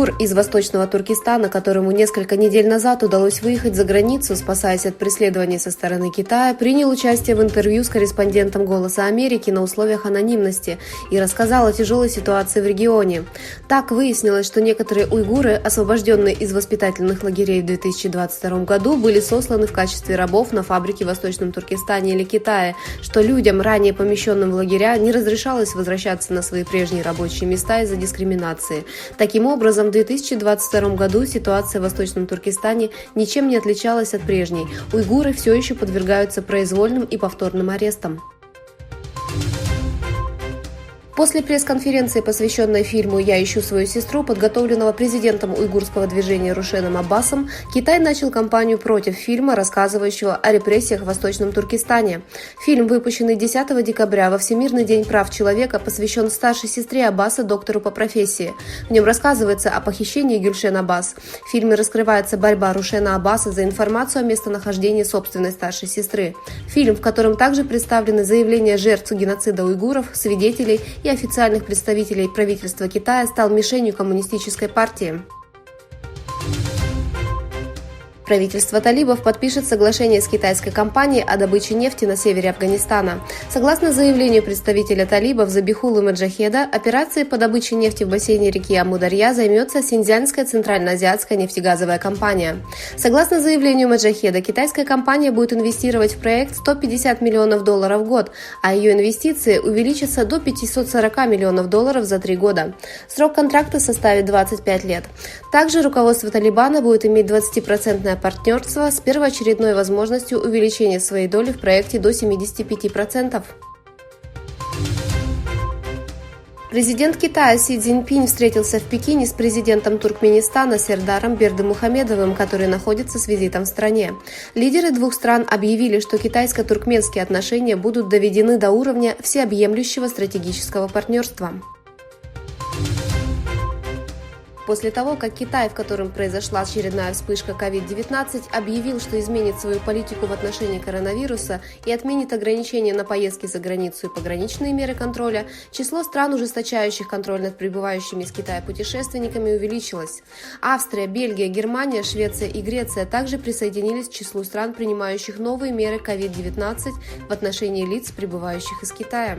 Уйгур из восточного Туркестана, которому несколько недель назад удалось выехать за границу, спасаясь от преследований со стороны Китая, принял участие в интервью с корреспондентом «Голоса Америки» на условиях анонимности и рассказал о тяжелой ситуации в регионе. Так выяснилось, что некоторые уйгуры, освобожденные из воспитательных лагерей в 2022 году, были сосланы в качестве рабов на фабрики в Восточном Туркестане или Китае, что людям, ранее помещенным в лагеря, не разрешалось возвращаться на свои прежние рабочие места из-за дискриминации. Таким образом, в 2022 году ситуация в Восточном Туркестане ничем не отличалась от прежней. Уйгуры все еще подвергаются произвольным и повторным арестам. После пресс-конференции, посвященной фильму «Я ищу свою сестру», подготовленного президентом уйгурского движения Рушеном Аббасом, Китай начал кампанию против фильма, рассказывающего о репрессиях в Восточном Туркестане. Фильм, выпущенный 10 декабря во Всемирный день прав человека, посвящен старшей сестре Аббаса, доктору по профессии. В нем рассказывается о похищении Гюльшен Аббас. В фильме раскрывается борьба Рушена Аббаса за информацию о местонахождении собственной старшей сестры. Фильм, в котором также представлены заявления жертв геноцида уйгуров, свидетелей и официальных представителей правительства Китая, стал мишенью коммунистической партии. Правительство талибов подпишет соглашение с китайской компанией о добыче нефти на севере Афганистана. Согласно заявлению представителя талибов Забихулы Маджахеда, операцией по добыче нефти в бассейне реки Амударья займется Синьцзянская центральноазиатская нефтегазовая компания. Согласно заявлению Маджахеда, китайская компания будет инвестировать в проект $150 миллионов в год, а ее инвестиции увеличатся до $540 миллионов за 3 года. Срок контракта составит 25 лет. Также руководство Талибана будет иметь 20% партнерство с первоочередной возможностью увеличения своей доли в проекте до 75%. Президент Китая Си Цзиньпинь встретился в Пекине с президентом Туркменистана Сердаром Бердымухамедовым, который находится с визитом в стране. Лидеры двух стран объявили, что китайско-туркменские отношения будут доведены до уровня всеобъемлющего стратегического партнерства. После того, как Китай, в котором произошла очередная вспышка COVID-19, объявил, что изменит свою политику в отношении коронавируса и отменит ограничения на поездки за границу и пограничные меры контроля, число стран, ужесточающих контроль над прибывающими из Китая путешественниками, увеличилось. Австрия, Бельгия, Германия, Швеция и Греция также присоединились к числу стран, принимающих новые меры COVID-19 в отношении лиц, прибывающих из Китая.